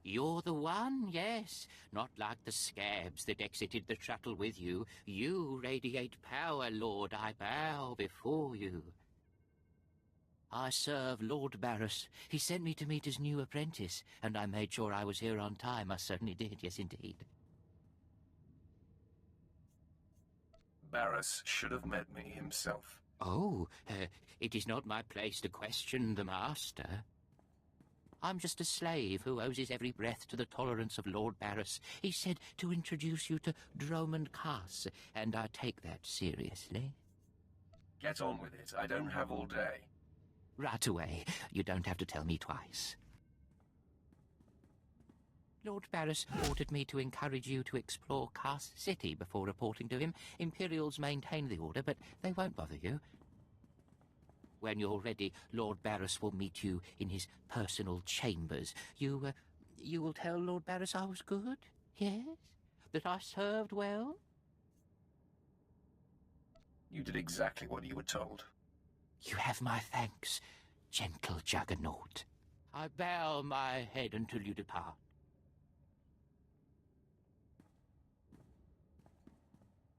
You're the one, yes. Not like the scabs that exited the shuttle with you. You radiate power, Lord. I bow before you. I serve Lord Barris. He sent me to meet his new apprentice, and I made sure I was here on time. I certainly did, yes indeed. Barris should have met me himself. Oh, it is not my place to question the master. I'm just a slave who owes his every breath to the tolerance of Lord Barris. He said to introduce you to Dromund Kaas, and I take that seriously. Get on with it. I don't have all day. Right away. You don't have to tell me twice. Lord Barris ordered me to encourage you to explore Kaas City before reporting to him. Imperials maintain the order, but they won't bother you. When you're ready, Lord Barris will meet you in his personal chambers. You will tell Lord Barris I was good? Yes? That I served well? You did exactly what you were told. You have my thanks, gentle Juggernaut. I bow my head until you depart.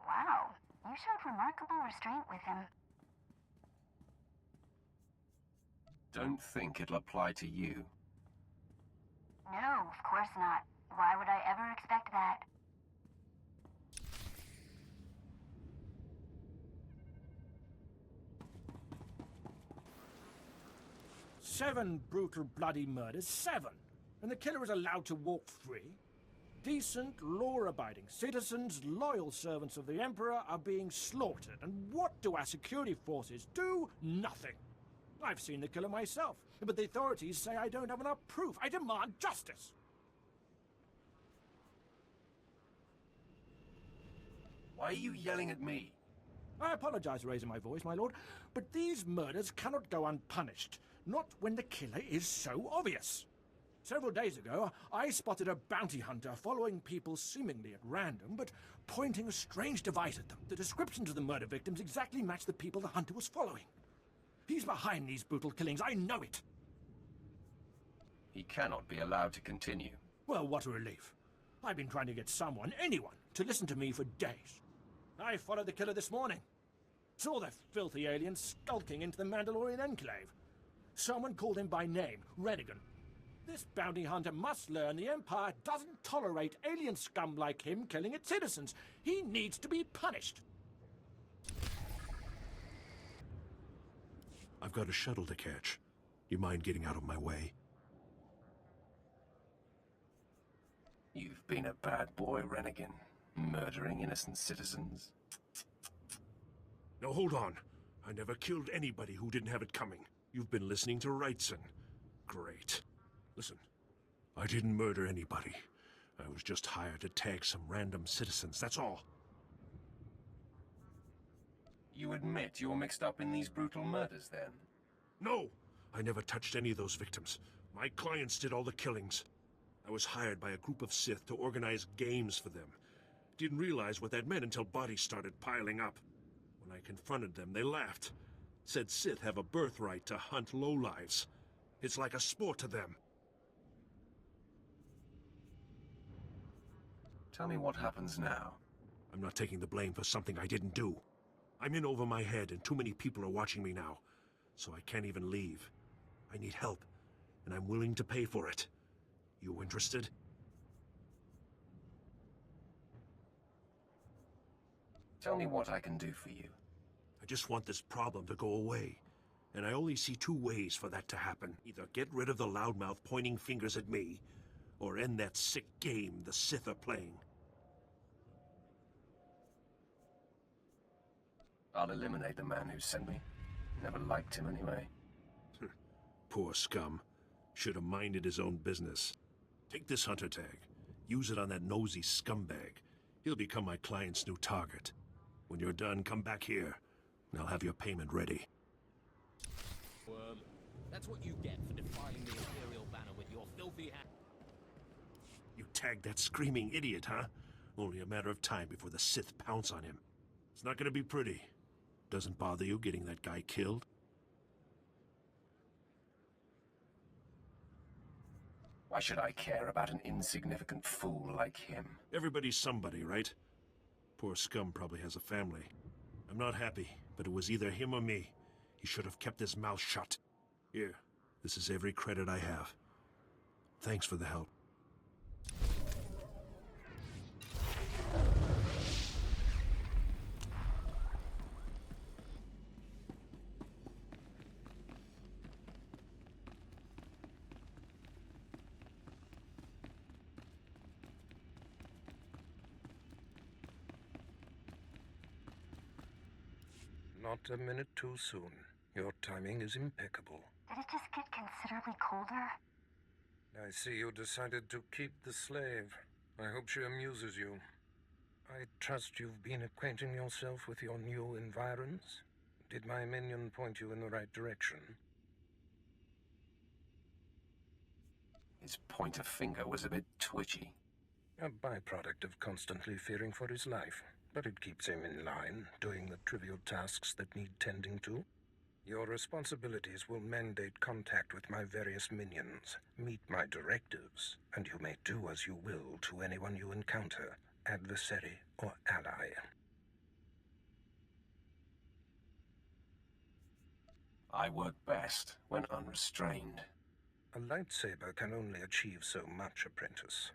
Wow, you showed remarkable restraint with him. Don't think it'll apply to you. No, of course not. Why would I ever expect that? Seven brutal, bloody murders. 7! And the killer is allowed to walk free? Decent, law-abiding citizens, loyal servants of the Emperor are being slaughtered. And what do our security forces do? Nothing. I've seen the killer myself, but the authorities say I don't have enough proof. I demand justice! Why are you yelling at me? I apologize for raising my voice, my lord, but these murders cannot go unpunished. Not when the killer is so obvious. Several days ago, I spotted a bounty hunter following people seemingly at random, but pointing a strange device at them. The descriptions of the murder victims exactly match the people the hunter was following. He's behind these brutal killings, I know it. He cannot be allowed to continue. Well, what a relief. I've been trying to get someone, anyone, to listen to me for days. I followed the killer this morning. Saw the filthy alien skulking into the Mandalorian enclave. Someone called him by name, Rennigan. This bounty hunter must learn the Empire doesn't tolerate alien scum like him killing its citizens. He needs to be punished. I've got a shuttle to catch. You mind getting out of my way? You've been a bad boy, Rennigan. Murdering innocent citizens. No, hold on. I never killed anybody who didn't have it coming. You've been listening to Wrightson. Great. Listen, I didn't murder anybody. I was just hired to tag some random citizens, that's all. You admit you're mixed up in these brutal murders, then? No! I never touched any of those victims. My clients did all the killings. I was hired by a group of Sith to organize games for them. Didn't realize what that meant until bodies started piling up. When I confronted them, they laughed. Said Sith have a birthright to hunt lowlives. It's like a sport to them. Tell me what happens now. I'm not taking the blame for something I didn't do. I'm in over my head and too many people are watching me now. So I can't even leave. I need help, and I'm willing to pay for it. You interested? Tell me what I can do for you. I just want this problem to go away. And I only see 2 ways for that to happen. Either get rid of the loudmouth pointing fingers at me, or end that sick game the Sith are playing. I'll eliminate the man who sent me. Never liked him anyway. Poor scum. Should have minded his own business. Take this hunter tag. Use it on that nosy scumbag. He'll become my client's new target. When you're done, come back here, and I'll have your payment ready. That's what you get for defiling the Imperial banner with your filthy hand. You tagged that screaming idiot, huh? Only a matter of time before the Sith pounce on him. It's not gonna be pretty. Doesn't bother you getting that guy killed? Why should I care about an insignificant fool like him? Everybody's somebody, right? Poor scum probably has a family. I'm not happy, but it was either him or me. He should have kept his mouth shut. Here, this is every credit I have. Thanks for the help. Not a minute too soon. Your timing is impeccable. Did it just get considerably colder? I see you decided to keep the slave. I hope she amuses you. I trust you've been acquainting yourself with your new environs? Did my minion point you in the right direction? His pointer finger was a bit twitchy. A byproduct of constantly fearing for his life. But it keeps him in line, doing the trivial tasks that need tending to. Your responsibilities will mandate contact with my various minions, meet my directives, and you may do as you will to anyone you encounter, adversary or ally. I work best when unrestrained. A lightsaber can only achieve so much, apprentice.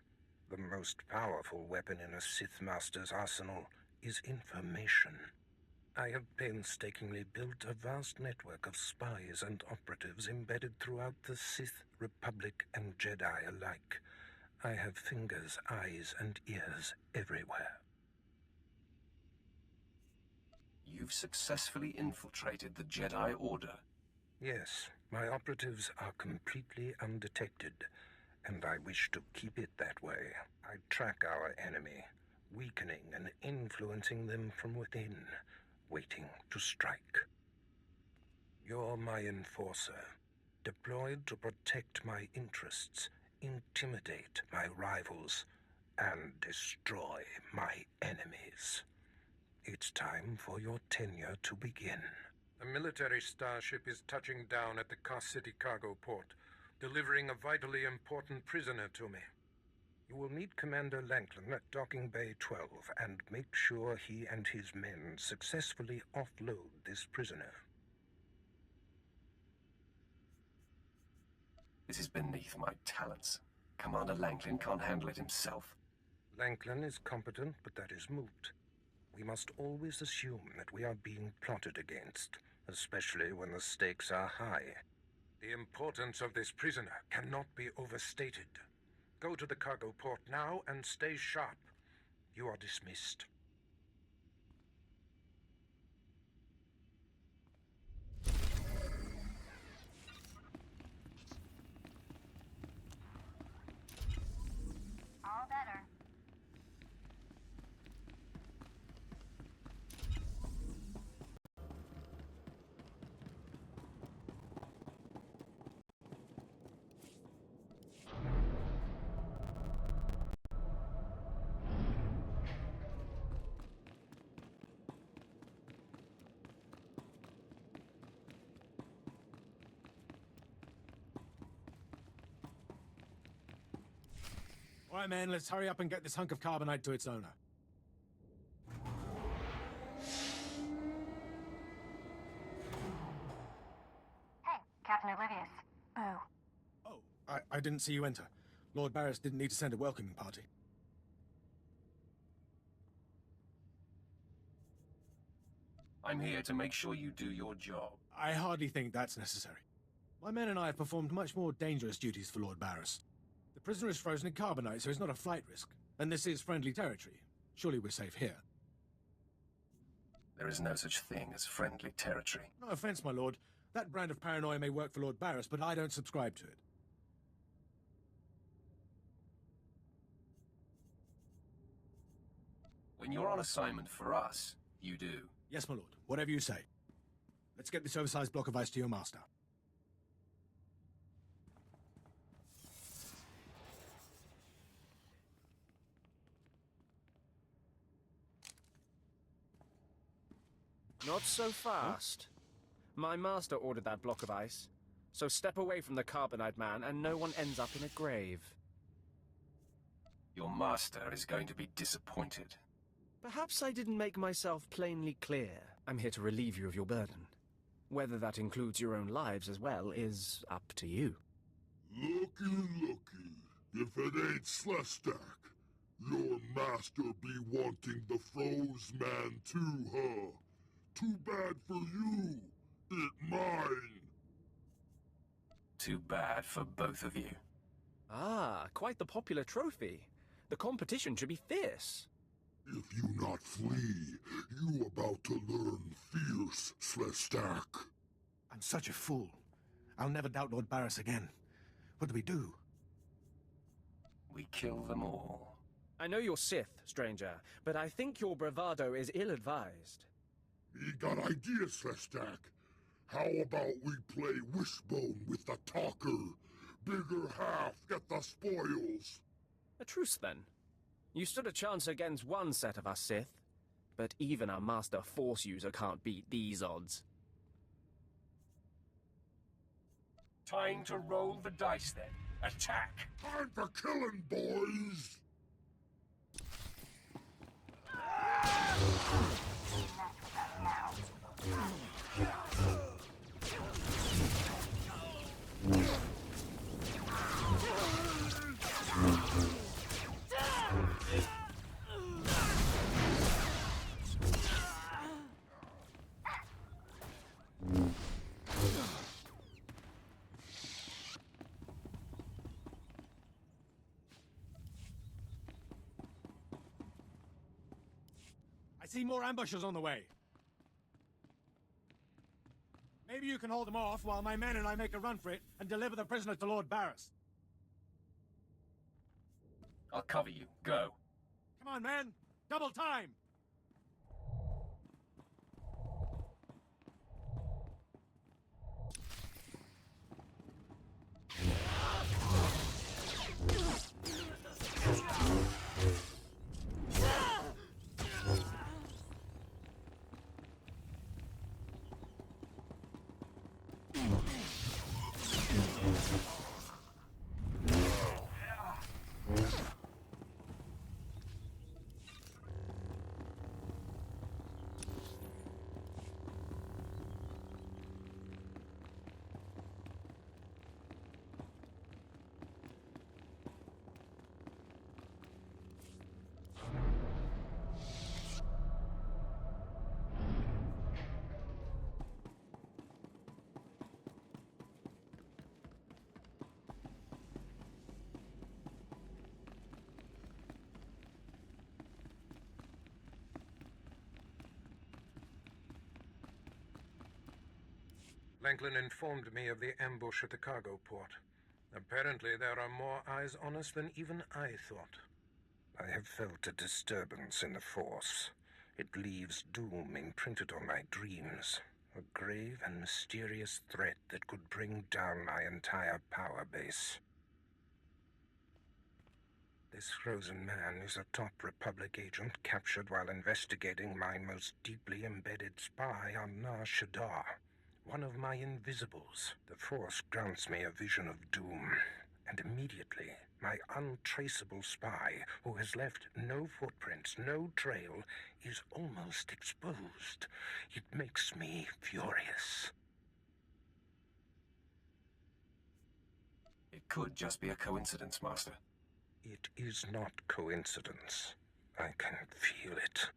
The most powerful weapon in a Sith Master's arsenal is information. I have painstakingly built a vast network of spies and operatives embedded throughout the Sith, Republic, and Jedi alike. I have fingers, eyes, and ears everywhere. You've successfully infiltrated the Jedi Order. Yes, my operatives are completely undetected, and I wish to keep it that way. I track our enemy, weakening and influencing them from within, waiting to strike. You're my enforcer, deployed to protect my interests, intimidate my rivals, and destroy my enemies. It's time for your tenure to begin. A military starship is touching down at the Kaas City cargo port, delivering a vitally important prisoner to me. You will meet Commander Lanklin at Docking Bay 12 and make sure he and his men successfully offload this prisoner. This is beneath my talents. Commander Lanklin can't handle it himself. Lanklin is competent, but that is moot. We must always assume that we are being plotted against, especially when the stakes are high. The importance of this prisoner cannot be overstated. Go to the cargo port now and stay sharp. You are dismissed. All better. All right, man, let's hurry up and get this hunk of carbonite to its owner. Hey, Captain Oblivious. Oh. Oh, I didn't see you enter. Lord Barris didn't need to send a welcoming party. I'm here to make sure you do your job. I hardly think that's necessary. My men and I have performed much more dangerous duties for Lord Barris. The prisoner is frozen in carbonite, so he's not a flight risk. And this is friendly territory. Surely we're safe here. There is no such thing as friendly territory. No offense, my lord. That brand of paranoia may work for Lord Barris, but I don't subscribe to it. When you're on assignment for us, you do. Yes, my lord. Whatever you say. Let's get this oversized block of ice to your master. Not so fast. My master ordered that block of ice. So step away from the Carbonite Man and no one ends up in a grave. Your master is going to be disappointed. Perhaps I didn't make myself plainly clear. I'm here to relieve you of your burden. Whether that includes your own lives as well is up to you. Looky. If it ain't Slestak, your master be wanting the froze man too, huh? Too bad for you. It mine. Too bad for both of you. Ah, quite the popular trophy. The competition should be fierce. If you not flee, you about to learn fierce, Slestak. I'm such a fool. I'll never doubt Lord Barris again. What do we do? We kill them all. I know you're Sith, stranger, but I think your bravado is ill-advised. Me got ideas, Slestak. How about we play wishbone with the talker? Bigger half get the spoils. A truce, then. You stood a chance against one set of us Sith, but even our master Force user can't beat these odds. Time to roll the dice, then. Attack! Time for killing, boys! I see more ambushers on the way. Maybe you can hold them off while my men and I make a run for it and deliver the prisoner to Lord Barris. I'll cover you. Go. Come on, man! Double time! Langlin informed me of the ambush at the cargo port. Apparently there are more eyes on us than even I thought. I have felt a disturbance in the Force. It leaves doom imprinted on my dreams. A grave and mysterious threat that could bring down my entire power base. This frozen man is a top Republic agent captured while investigating my most deeply embedded spy on Nar Shaddaa. One of my invisibles. The Force grants me a vision of doom, and immediately, my untraceable spy, who has left no footprints, no trail, is almost exposed. It makes me furious. It could just be a coincidence, Master. It is not coincidence. I can feel it.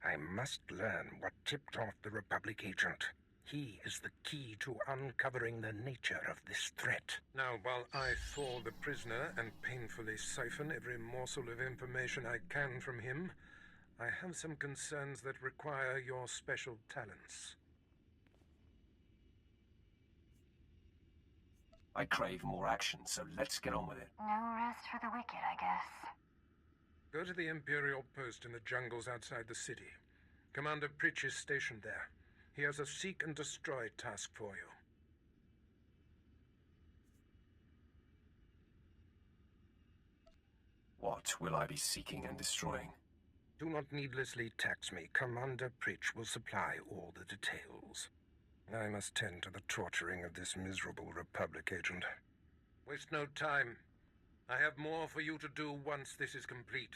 I must learn what tipped off the Republic agent. He is the key to uncovering the nature of this threat. Now, while I thaw the prisoner and painfully siphon every morsel of information I can from him, I have some concerns that require your special talents. I crave more action, so let's get on with it. No rest for the wicked, I guess. Go to the Imperial post in the jungles outside the city. Commander Pritch is stationed there. He has a seek and destroy task for you. What will I be seeking and destroying? Do not needlessly tax me. Commander Pritch will supply all the details. I must tend to the torturing of this miserable Republic agent. Waste no time. I have more for you to do once this is complete.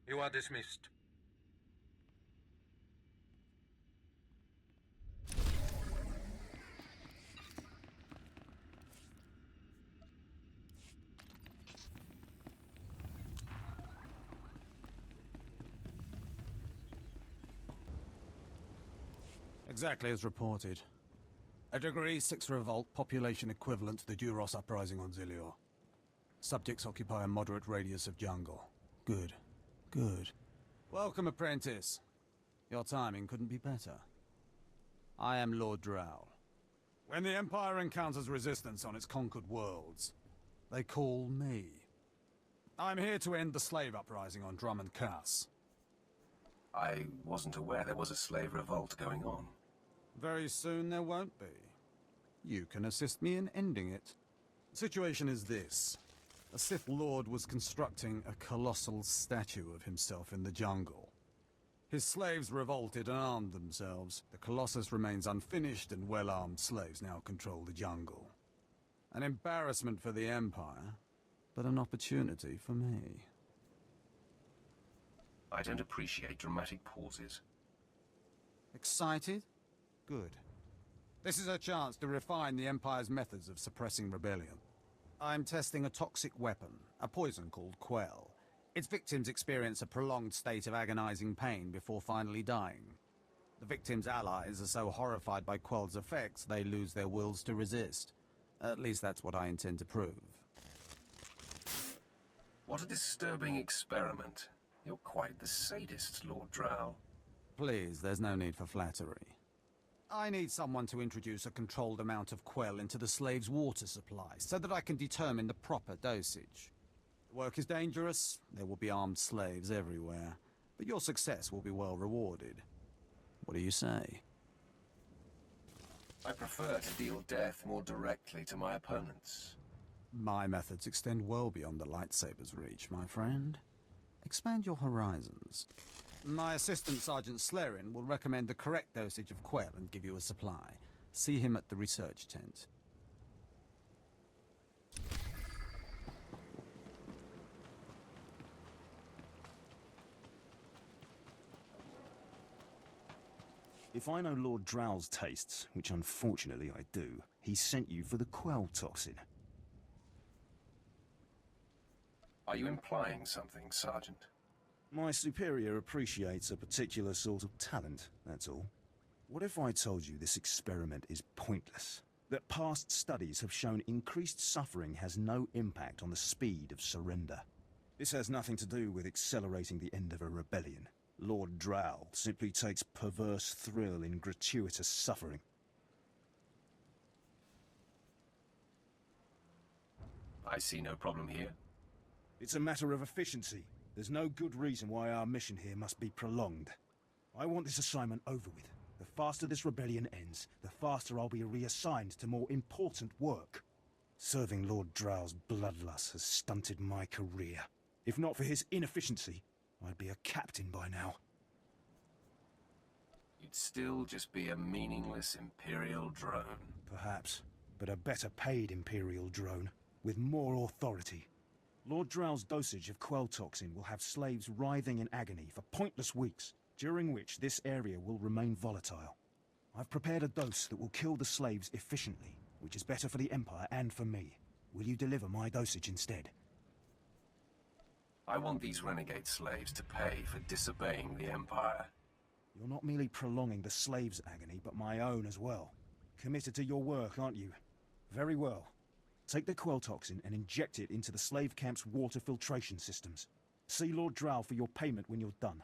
You are dismissed. Exactly as reported. A Degree 6 revolt, population equivalent to the Duros uprising on Zilior. Subjects occupy a moderate radius of jungle. Good. Good. Welcome, apprentice. Your timing couldn't be better. I am Lord Drow. When the Empire encounters resistance on its conquered worlds, they call me. I'm here to end the slave uprising on Dromund Kaas. I wasn't aware there was a slave revolt going on. Very soon there won't be. You can assist me in ending it. The situation is this. A Sith Lord was constructing a colossal statue of himself in the jungle. His slaves revolted and armed themselves. The Colossus remains unfinished, and well-armed slaves now control the jungle. An embarrassment for the Empire, but an opportunity for me. I don't appreciate dramatic pauses. Excited? Good. This is a chance to refine the Empire's methods of suppressing rebellion. I'm testing a toxic weapon, a poison called Quell. Its victims experience a prolonged state of agonizing pain before finally dying. The victims' allies are so horrified by Quell's effects, they lose their wills to resist. At least that's what I intend to prove. What a disturbing experiment. You're quite the sadist, Lord Drow. Please, there's no need for flattery. I need someone to introduce a controlled amount of Quell into the slave's water supply, so that I can determine the proper dosage. The work is dangerous, there will be armed slaves everywhere, but your success will be well rewarded. What do you say? I prefer to deal death more directly to my opponents. My methods extend well beyond the lightsaber's reach, my friend. Expand your horizons. My assistant, Sergeant Slerin, will recommend the correct dosage of Quell and give you a supply. See him at the research tent. If I know Lord Drow's tastes, which unfortunately I do, he sent you for the Quell toxin. Are you implying something, Sergeant? My superior appreciates a particular sort of talent, that's all. What if I told you this experiment is pointless? That past studies have shown increased suffering has no impact on the speed of surrender? This has nothing to do with accelerating the end of a rebellion. Lord Drow simply takes perverse thrill in gratuitous suffering. I see no problem here. It's a matter of efficiency. There's no good reason why our mission here must be prolonged. I want this assignment over with. The faster this rebellion ends, the faster I'll be reassigned to more important work. Serving Lord Drow's bloodlust has stunted my career. If not for his inefficiency, I'd be a captain by now. You'd still just be a meaningless Imperial drone. Perhaps, but a better paid Imperial drone, with more authority. Lord Drow's dosage of Quell toxin will have slaves writhing in agony for pointless weeks, during which this area will remain volatile. I've prepared a dose that will kill the slaves efficiently, which is better for the Empire and for me. Will you deliver my dosage instead? I want these renegade slaves to pay for disobeying the Empire. You're not merely prolonging the slaves' agony, but my own as well. Committed to your work, aren't you? Very well. Take the Quell toxin and inject it into the slave camp's water filtration systems. See Lord Drow for your payment when you're done.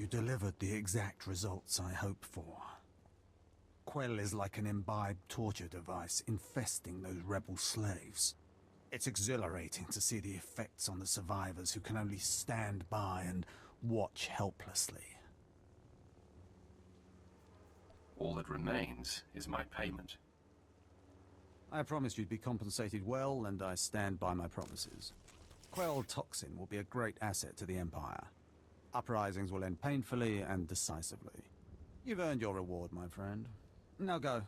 delivered the exact results I hoped for. Quell is like an imbibed torture device infesting those rebel slaves. It's exhilarating to see the effects on the survivors who can only stand by and watch helplessly. All that remains is my payment. I promised you'd be compensated well, and I stand by my promises. Quell toxin will be a great asset to the Empire. Uprisings will end painfully and decisively. You've earned your reward, my friend. Now go.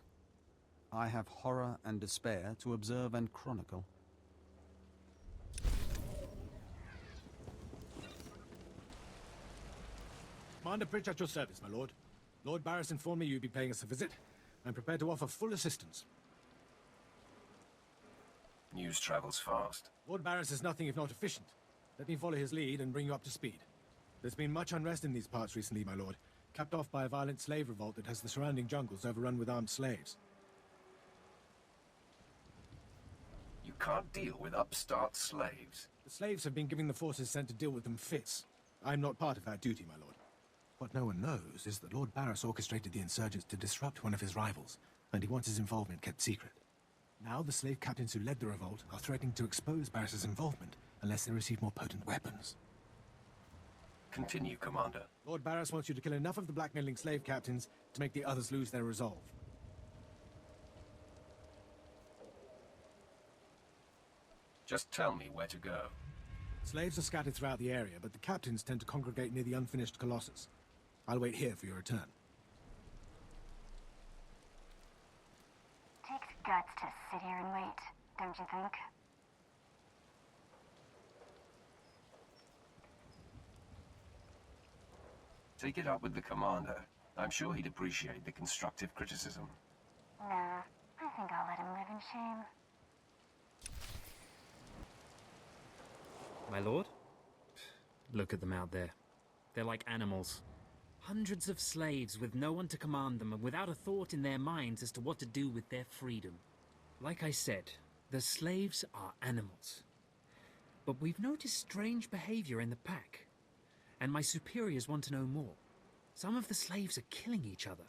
I have horror and despair to observe and chronicle. Commander Pritch at your service, my lord. Lord Barris informed me you'd be paying us a visit. I'm prepared to offer full assistance. News travels fast. Lord Barris is nothing if not efficient. Let me follow his lead and bring you up to speed. There's been much unrest in these parts recently, my lord, capped off by a violent slave revolt that has the surrounding jungles overrun with armed slaves. You can't deal with upstart slaves. The slaves have been giving the forces sent to deal with them fits. I'm not part of that duty, my lord. What no one knows is that Lord Barris orchestrated the insurgents to disrupt one of his rivals, and he wants his involvement kept secret. Now the slave captains who led the revolt are threatening to expose Barris's involvement unless they receive more potent weapons. Continue, Commander. Lord Barris wants you to kill enough of the blackmailing slave captains to make the others lose their resolve. Just tell me where to go. Slaves are scattered throughout the area, but the captains tend to congregate near the unfinished Colossus. I'll wait here for your return. Takes guts to sit here and wait, don't you think? Take it up with the Commander. I'm sure he'd appreciate the constructive criticism. No, I think I'll let him live in shame. My lord? Look at them out there. They're like animals. Hundreds of slaves with no one to command them and without a thought in their minds as to what to do with their freedom. Like I said, the slaves are animals. But we've noticed strange behavior in the pack. And my superiors want to know more. Some of the slaves are killing each other.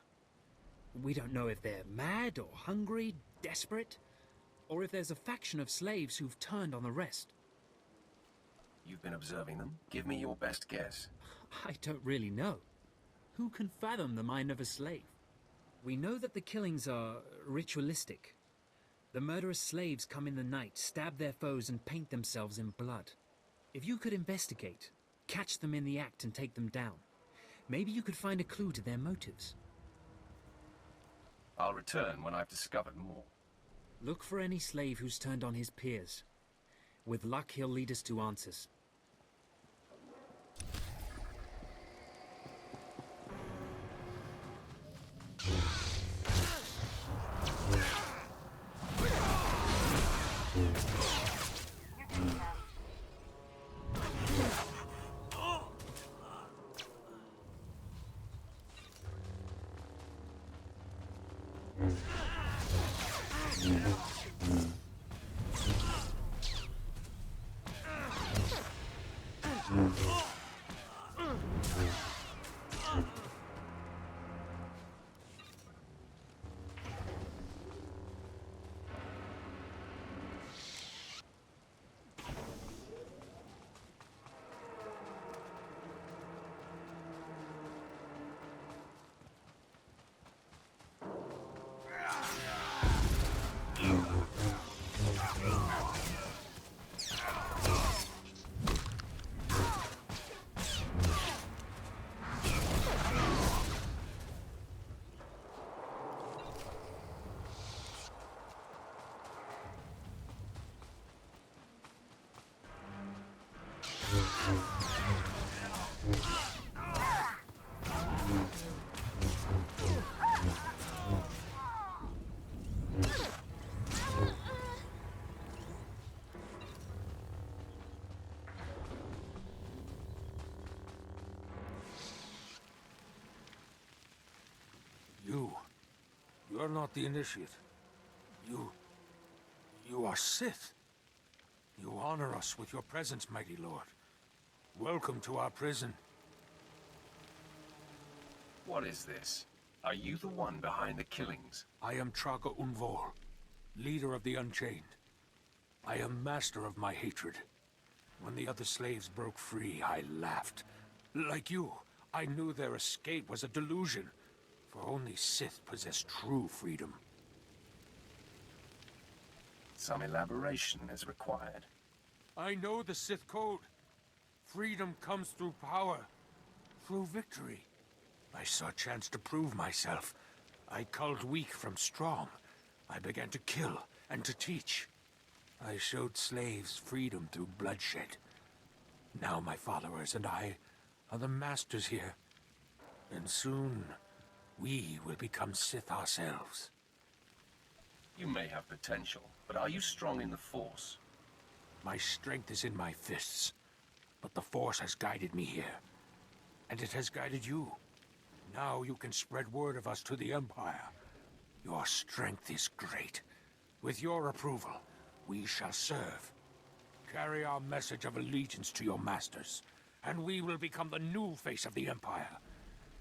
We don't know if they're mad or hungry, desperate, or if there's a faction of slaves who've turned on the rest. You've been observing them. Give me your best guess. I don't really know. Who can fathom the mind of a slave? We know that the killings are ritualistic. The murderous slaves come in the night, stab their foes, and paint themselves in blood. If you could investigate, catch them in the act and take them down, maybe you could find a clue to their motives. I'll return when I've discovered more. Look for any slave who's turned on his peers. With luck, he'll lead us to answers. You're not the initiate. You are Sith. You honor us with your presence, mighty lord. Welcome to our prison. What is this? Are you the one behind the killings? I am Traga Unvor, leader of the Unchained. I am master of my hatred. When the other slaves broke free, I laughed. Like you, I knew their escape was a delusion, for only Sith possess true freedom. Some elaboration is required. I know the Sith code. Freedom comes through power, through victory. I saw a chance to prove myself. I culled weak from strong. I began to kill and to teach. I showed slaves freedom through bloodshed. Now my followers and I are the masters here. And soon, we will become Sith ourselves. You may have potential, but are you strong in the Force? My strength is in my fists, but the Force has guided me here. And it has guided you. Now you can spread word of us to the Empire. Your strength is great. With your approval, we shall serve. Carry our message of allegiance to your masters, and we will become the new face of the Empire.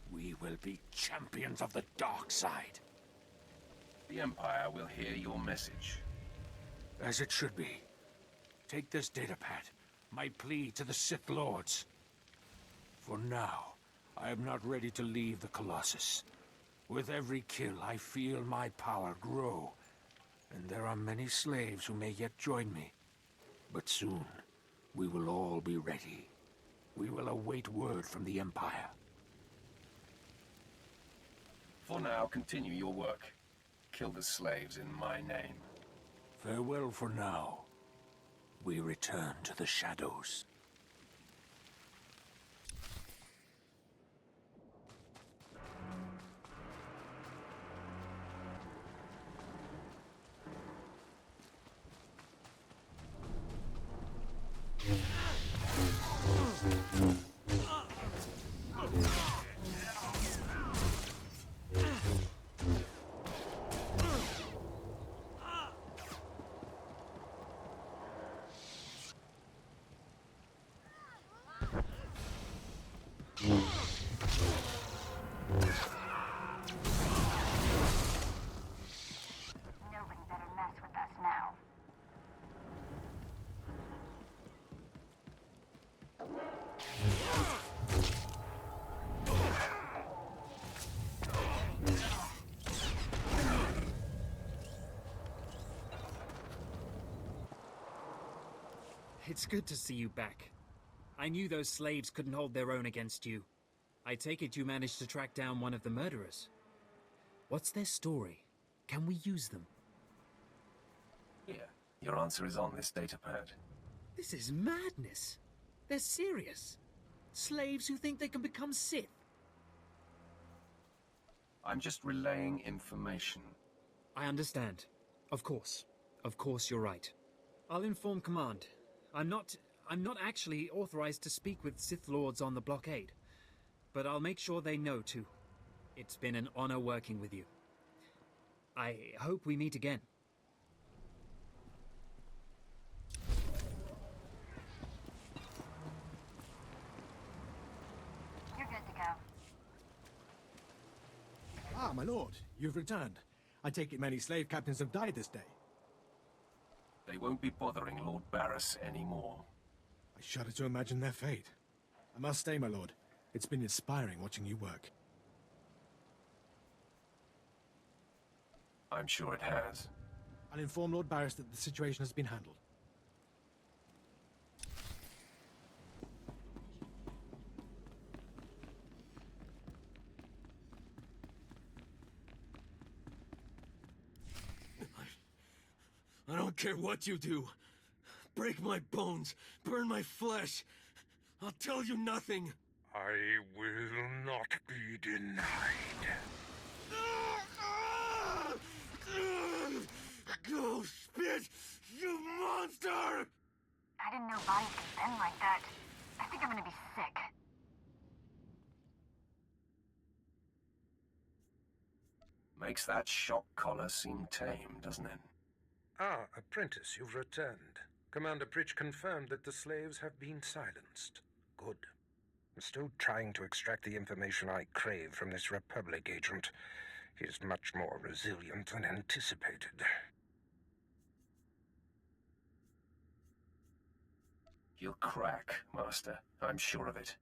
We will be champions of the dark side. The Empire will hear your message. As it should be. Take this datapad, my plea to the Sith Lords. For now, I am not ready to leave the Colossus. With every kill, I feel my power grow. And there are many slaves who may yet join me. But soon, we will all be ready. We will await word from the Empire. For now, continue your work. Kill the slaves in my name. Farewell for now. We return to the shadows. Nobody better mess with us now. It's good to see you back. I knew those slaves couldn't hold their own against you. I take it you managed to track down one of the murderers. What's their story? Can we use them? Here, your answer is on this datapad. This is madness. They're serious. Slaves who think they can become Sith. I'm just relaying information. I understand. Of course. Of course you're right. I'll inform Command. I'm not actually authorized to speak with Sith Lords on the blockade. But I'll make sure they know too. It's been an honor working with you. I hope we meet again. You're good to go. Ah, my lord, you've returned. I take it many slave captains have died this day. They won't be bothering Lord Barris anymore. I shudder to imagine their fate. I must stay, my lord. It's been inspiring watching you work. I'm sure it has. I'll inform Lord Barris that the situation has been handled. I don't care what you do. Break my bones, burn my flesh. I'll tell you nothing. I will not be denied. Go spit, you monster! I didn't know bodies could bend like that. I think I'm gonna be sick. Makes that shock collar seem tame, doesn't it? Ah, apprentice, you've returned. Commander Pritch confirmed that the slaves have been silenced. Good. I'm still trying to extract the information I crave from this Republic agent. He's much more resilient than anticipated. He'll crack, Master. I'm sure of it.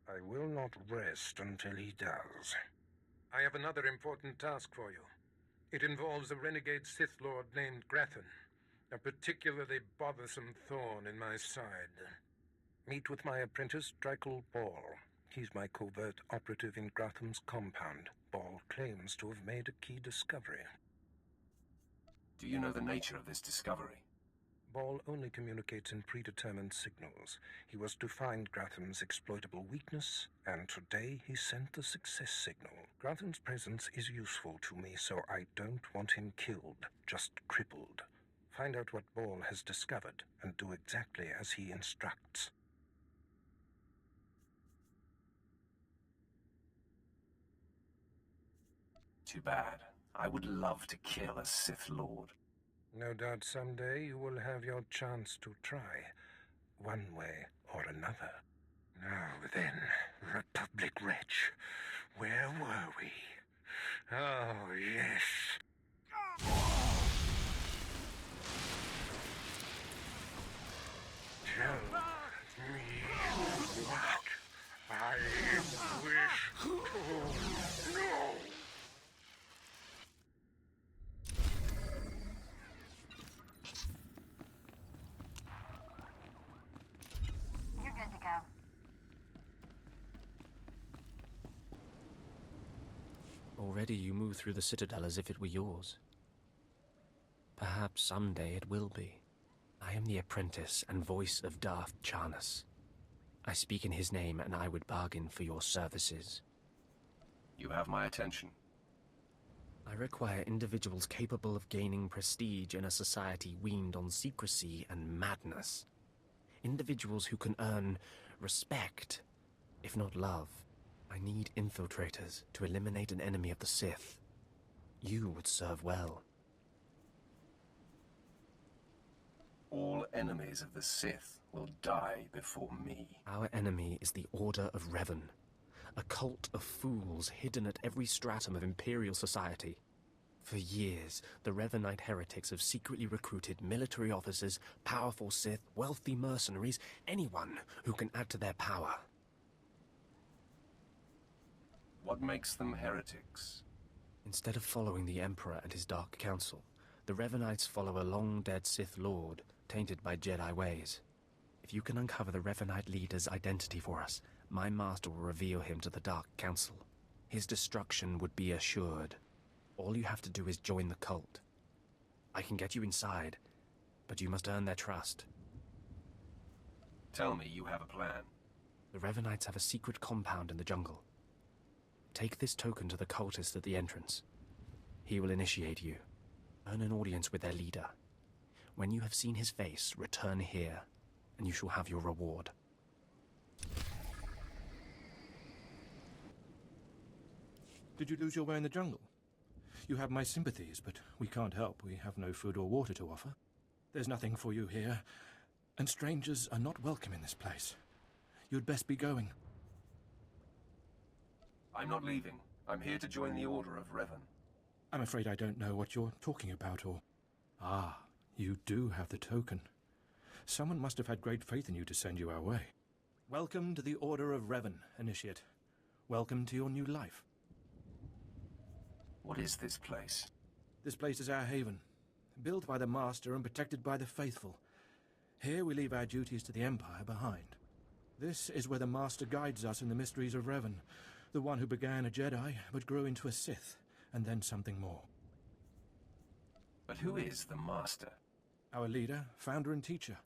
I will not rest until he does. I have another important task for you. It involves a renegade Sith Lord named Grathan, a particularly bothersome thorn in my side. Meet with my apprentice, Drykel Ball. He's my covert operative in Gratham's compound. Ball claims to have made a key discovery. Do you know the nature of this discovery? Ball only communicates in predetermined signals. He was to find Gratham's exploitable weakness, and today he sent the success signal. Gratham's presence is useful to me, so I don't want him killed, just crippled. Find out what Ball has discovered, and do exactly as he instructs. Too bad. I would love to kill a Sith Lord. No doubt someday you will have your chance to try, one way or another. Now then, Republic wretch, where were we? Oh, yes. Tell me what I wish to know. You're good to go. Already you move through the Citadel as if it were yours. Perhaps someday it will be. I am the apprentice and voice of Darth Charnas. I speak in his name, and I would bargain for your services. You have my attention. I require individuals capable of gaining prestige in a society weaned on secrecy and madness. Individuals who can earn respect, if not love. I need infiltrators to eliminate an enemy of the Sith. You would serve well. All enemies of the Sith will die before me. Our enemy is the Order of Revan, a cult of fools hidden at every stratum of Imperial society. For years, the Revanite heretics have secretly recruited military officers, powerful Sith, wealthy mercenaries, anyone who can add to their power. What makes them heretics? Instead of following the Emperor and his Dark Council, the Revanites follow a long-dead Sith Lord, tainted by Jedi ways. If you can uncover the Revanite leader's identity for us, my master will reveal him to the Dark Council. His destruction would be assured. All you have to do is join the cult. I can get you inside, but you must earn their trust. Tell me you have a plan. The Revanites have a secret compound in the jungle. Take this token to the cultist at the entrance. He will initiate you. Earn an audience with their leader. When you have seen his face, return here, and you shall have your reward. Did you lose your way in the jungle? You have my sympathies, but we can't help. We have no food or water to offer. There's nothing for you here, and strangers are not welcome in this place. You'd best be going. I'm not leaving. I'm here to join the Order of Revan. I'm afraid I don't know what you're talking about, or... Ah, you do have the token. Someone must have had great faith in you to send you our way. Welcome to the Order of Revan, Initiate. Welcome to your new life. What is this place? This place is our haven, built by the Master and protected by the faithful. Here we leave our duties to the Empire behind. This is where the Master guides us in the mysteries of Revan, the one who began a Jedi but grew into a Sith, and then something more. But who is the Master? Our leader, founder and teacher.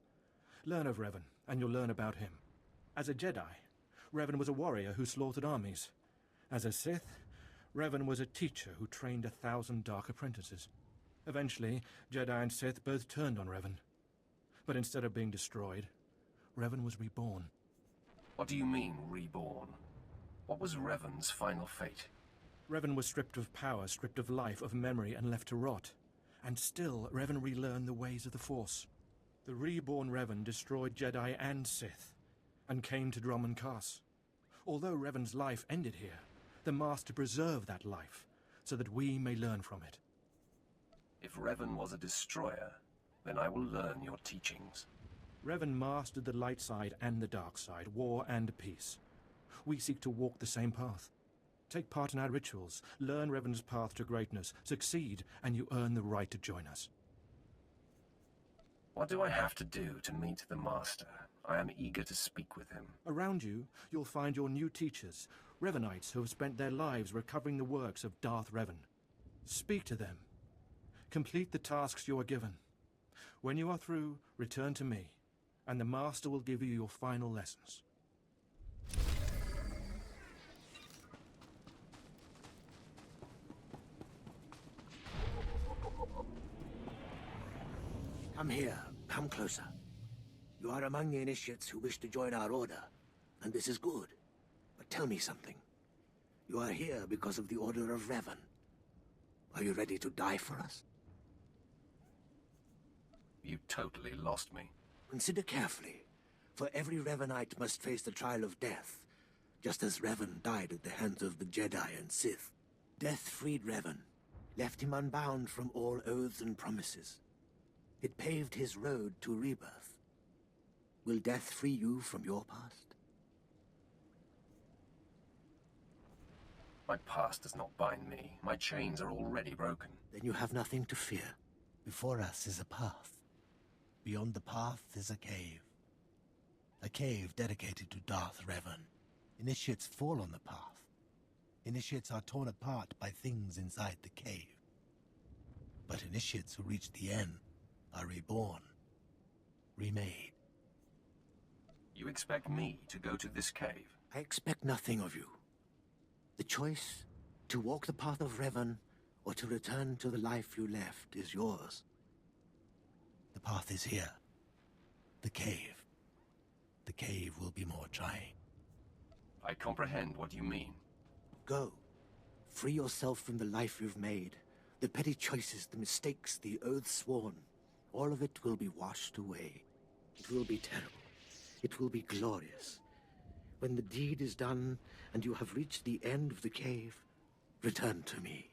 Learn of Revan, and you'll learn about him. As a Jedi, Revan was a warrior who slaughtered armies. As a Sith, Revan was a teacher who trained 1,000 dark apprentices. Eventually, Jedi and Sith both turned on Revan. But instead of being destroyed, Revan was reborn. What do you mean, reborn? What was Revan's final fate? Revan was stripped of power, stripped of life, of memory, and left to rot. And still, Revan relearned the ways of the Force. The reborn Revan destroyed Jedi and Sith, and came to Dromund Kaas. Although Revan's life ended here, the Master preserved that life, so that we may learn from it. If Revan was a destroyer, then I will learn your teachings. Revan mastered the light side and the dark side, war and peace. We seek to walk the same path. Take part in our rituals, learn Revan's path to greatness, succeed, and you earn the right to join us. What do I have to do to meet the Master? I am eager to speak with him. Around you, you'll find your new teachers, Revanites who have spent their lives recovering the works of Darth Revan. Speak to them. Complete the tasks you are given. When you are through, return to me, and the Master will give you your final lessons. Come here. Come closer. You are among the initiates who wish to join our order, and this is good. But tell me something. You are here because of the Order of Revan. Are you ready to die for us? You totally lost me. Consider carefully, for every Revanite must face the trial of death, just as Revan died at the hands of the Jedi and Sith. Death freed Revan, left him unbound from all oaths and promises. It paved his road to rebirth. Will death free you from your past? My past does not bind me. My chains are already broken. Then you have nothing to fear. Before us is a path. Beyond the path is a cave. A cave dedicated to Darth Revan. Initiates fall on the path. Initiates are torn apart by things inside the cave. But initiates who reach the end are reborn, remade. You expect me to go to this cave? I expect nothing of you. The choice to walk the path of Revan or to return to the life you left is yours. The path is here. The cave. The cave will be more trying. I comprehend what you mean. Go. Free yourself from the life you've made. The petty choices, the mistakes, the oaths sworn. All of it will be washed away. It will be terrible. It will be glorious. When the deed is done and you have reached the end of the cave, return to me.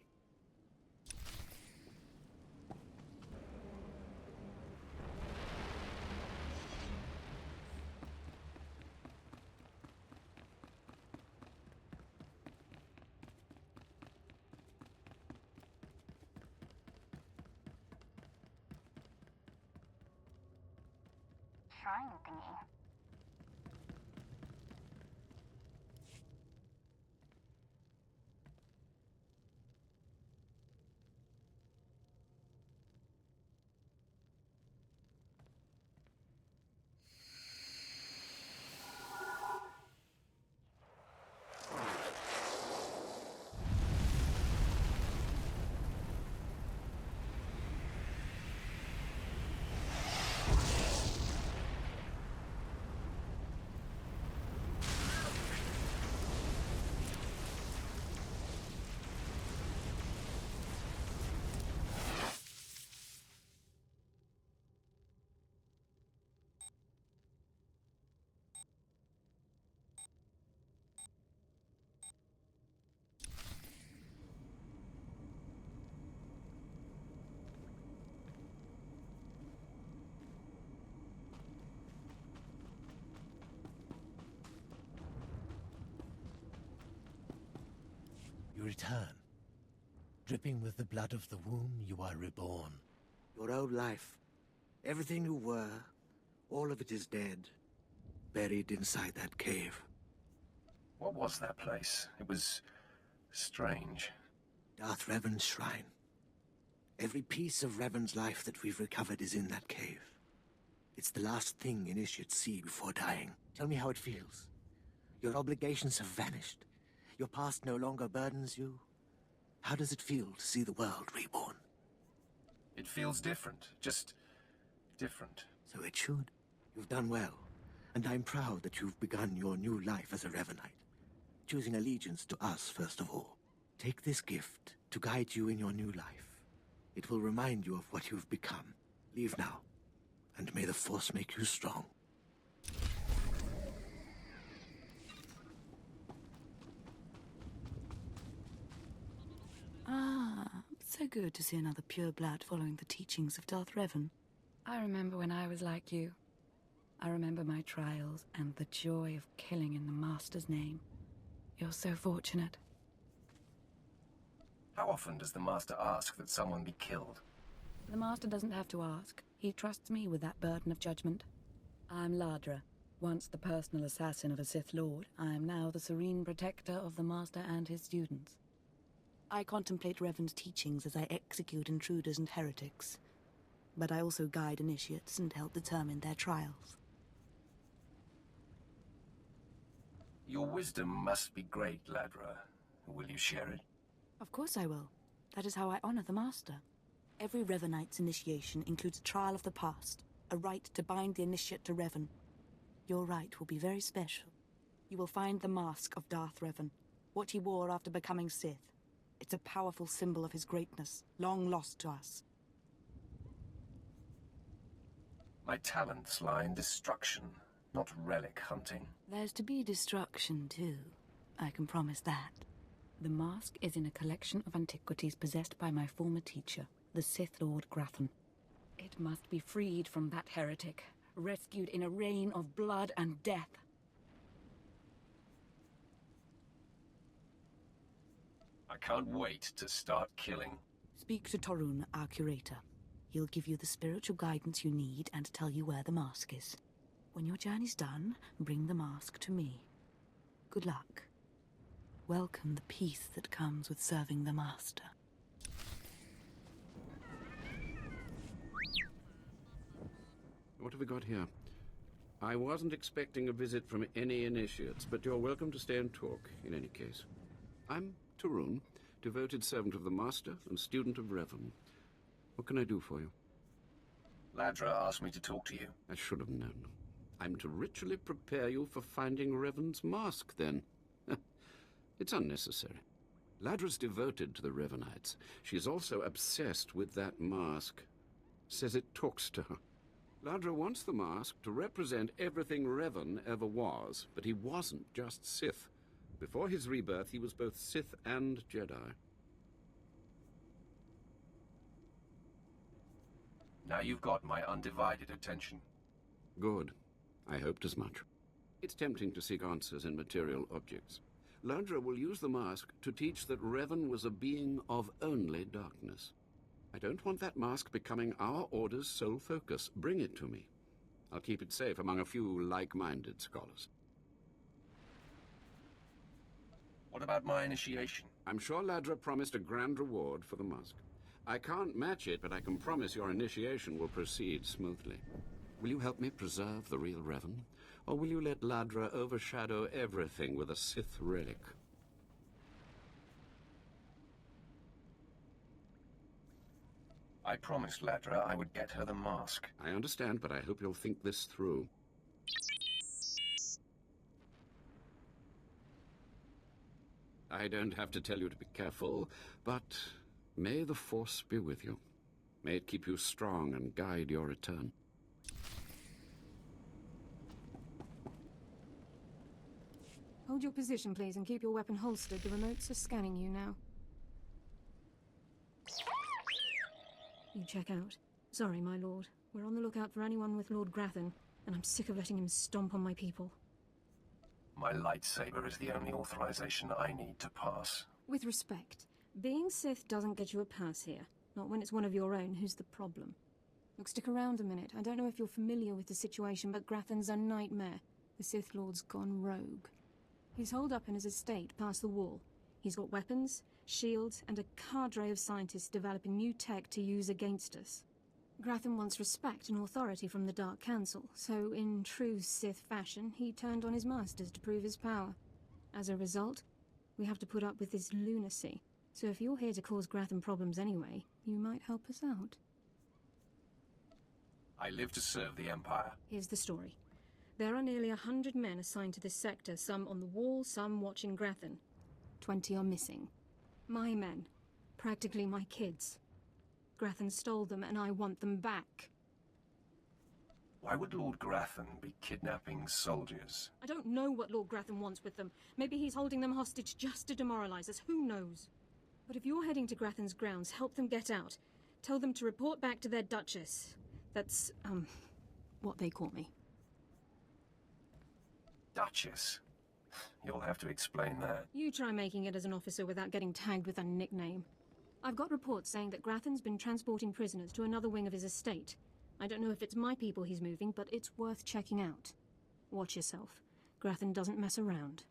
Shrine thingy. You return. Dripping with the blood of the womb, you are reborn. Your old life, everything you were, all of it is dead, buried inside that cave. What was that place? It was strange. Darth Revan's shrine. Every piece of Revan's life that we've recovered is in that cave. It's the last thing initiates see before dying. Tell me how it feels. Your obligations have vanished. Your past no longer burdens you. How does it feel to see the world reborn? It feels different. Just different. So it should. You've done well. And I'm proud that you've begun your new life as a Revanite. Choosing allegiance to us, first of all. Take this gift to guide you in your new life. It will remind you of what you've become. Leave now, and may the Force make you strong. Ah, so good to see another pureblood following the teachings of Darth Revan. I remember when I was like you. I remember my trials and the joy of killing in the Master's name. You're so fortunate. How often does the Master ask that someone be killed? The Master doesn't have to ask. He trusts me with that burden of judgment. I'm Ladra, once the personal assassin of a Sith Lord. I am now the serene protector of the Master and his students. I contemplate Revan's teachings as I execute intruders and heretics. But I also guide initiates and help determine their trials. Your wisdom must be great, Ladra. Will you share it? Of course I will. That is how I honor the Master. Every Revanite's initiation includes a trial of the past, a rite to bind the initiate to Revan. Your rite will be very special. You will find the mask of Darth Revan, what he wore after becoming Sith. It's a powerful symbol of his greatness, long lost to us. My talents lie in destruction, not relic hunting. There's to be destruction, too. I can promise that. The mask is in a collection of antiquities possessed by my former teacher, the Sith Lord Grathan. It must be freed from that heretic, rescued in a rain of blood and death. I can't wait to start killing. Speak to Torun, our curator. He'll give you the spiritual guidance you need and tell you where the mask is. When your journey's done, bring the mask to me. Good luck. Welcome the peace that comes with serving the Master. What have we got here? I wasn't expecting a visit from any initiates, but you're welcome to stay and talk, in any case. I'm Torun, devoted servant of the Master and student of Revan. What can I do for you? Ladra asked me to talk to you. I should have known. I'm to ritually prepare you for finding Revan's mask, then. It's unnecessary. Ladra's devoted to the Revanites. She's also obsessed with that mask. Says it talks to her. Ladra wants the mask to represent everything Revan ever was, but he wasn't just Sith. Before his rebirth, he was both Sith and Jedi. Now you've got my undivided attention. Good. I hoped as much. It's tempting to seek answers in material objects. Ladra will use the mask to teach that Revan was a being of only darkness. I don't want that mask becoming our Order's sole focus. Bring it to me. I'll keep it safe among a few like-minded scholars. What about my initiation? I'm sure Ladra promised a grand reward for the mask. I can't match it, but I can promise your initiation will proceed smoothly. Will you help me preserve the real Revan? Or will you let Ladra overshadow everything with a Sith relic? I promised Ladra I would get her the mask. I understand, but I hope you'll think this through. I don't have to tell you to be careful, but may the Force be with you. May it keep you strong and guide your return. Hold your position, please, and keep your weapon holstered. The remotes are scanning you now. You check out. Sorry, my lord. We're on the lookout for anyone with Lord Grathan, and I'm sick of letting him stomp on my people. My lightsaber is the only authorization I need to pass. With respect, being Sith doesn't get you a pass here. Not when it's one of your own who's the problem. Look, stick around a minute. I don't know if you're familiar with the situation, but Grathan's a nightmare. The Sith Lord's gone rogue. He's holed up in his estate past the wall. He's got weapons, shields, and a cadre of scientists developing new tech to use against us. Grathan wants respect and authority from the Dark Council, so in true Sith fashion, he turned on his masters to prove his power. As a result, we have to put up with this lunacy. So if you're here to cause Grathan problems anyway, you might help us out. I live to serve the Empire. Here's the story. There are nearly 100 men assigned to this sector, some on the wall, some watching Grathan. 20 are missing. My men. Practically my kids. Grathan stole them, and I want them back. Why would Lord Grathan be kidnapping soldiers? I don't know what Lord Grathan wants with them. Maybe he's holding them hostage just to demoralize us. Who knows? But if you're heading to Grathan's grounds, help them get out. Tell them to report back to their Duchess. That's, what they call me. Duchess? You'll have to explain that. You try making it as an officer without getting tagged with a nickname. I've got reports saying that Grathan's been transporting prisoners to another wing of his estate. I don't know if it's my people he's moving, but it's worth checking out. Watch yourself. Grathan doesn't mess around.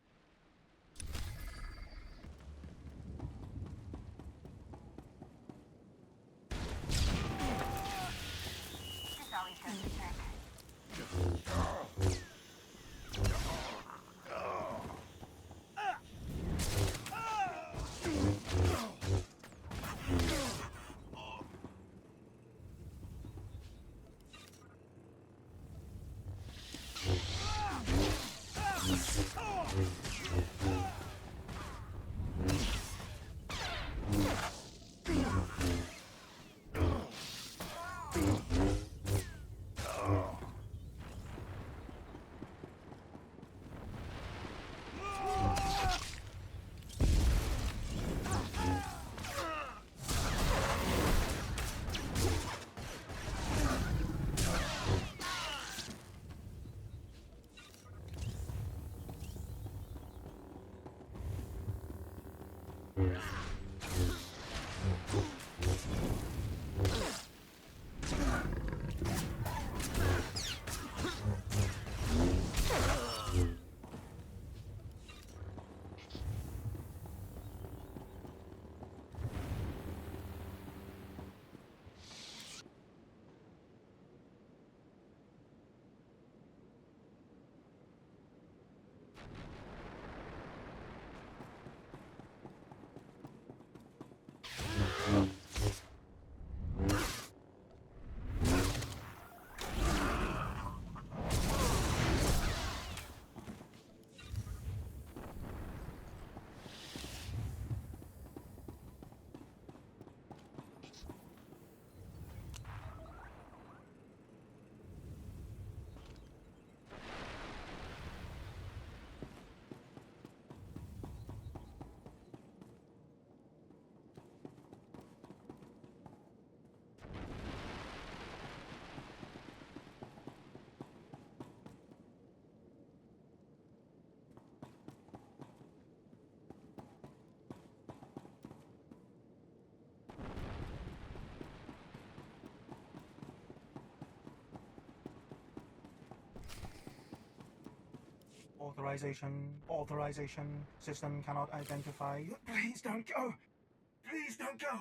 Authorization. System cannot identify. Please don't go! Please don't go!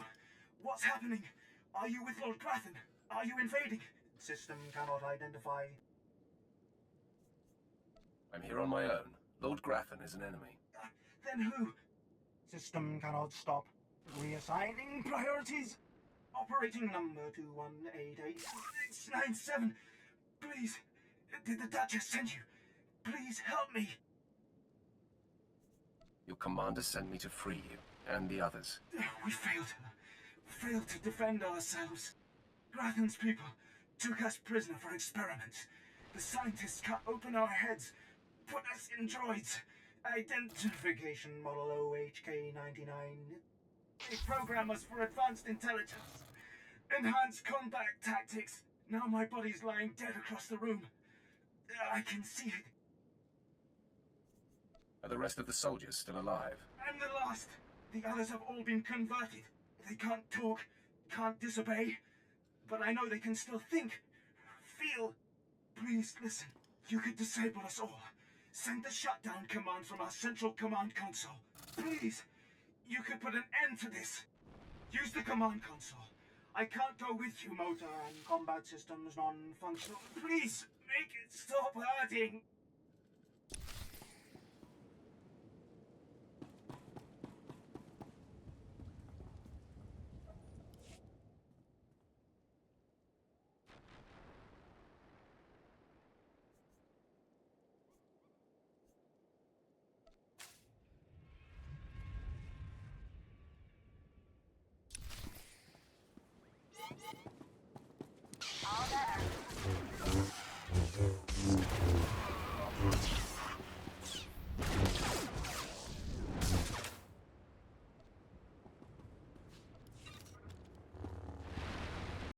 What's happening? Are you with Lord Grathan? Are you invading? System cannot identify. I'm here on my own. Lord Grathan is an enemy. Then who? System cannot stop. Reassigning priorities. Operating number 2188697. Please, did the Duchess send you? Please help me. Your commander sent me to free you, and the others. We failed. Failed to defend ourselves. Grathan's people took us prisoner for experiments. The scientists cut open our heads, put us in droids. Identification model OHK-99. They program us for advanced intelligence. Enhanced combat tactics. Now my body's lying dead across the room. I can see it. Are the rest of the soldiers still alive? I'm the last. The others have all been converted. They can't talk, can't disobey. But I know they can still think, feel. Please listen. You could disable us all. Send the shutdown command from our central command console. Please. You could put an end to this. Use the command console. I can't go with you, motor and combat systems non-functional. Please, make it stop hurting.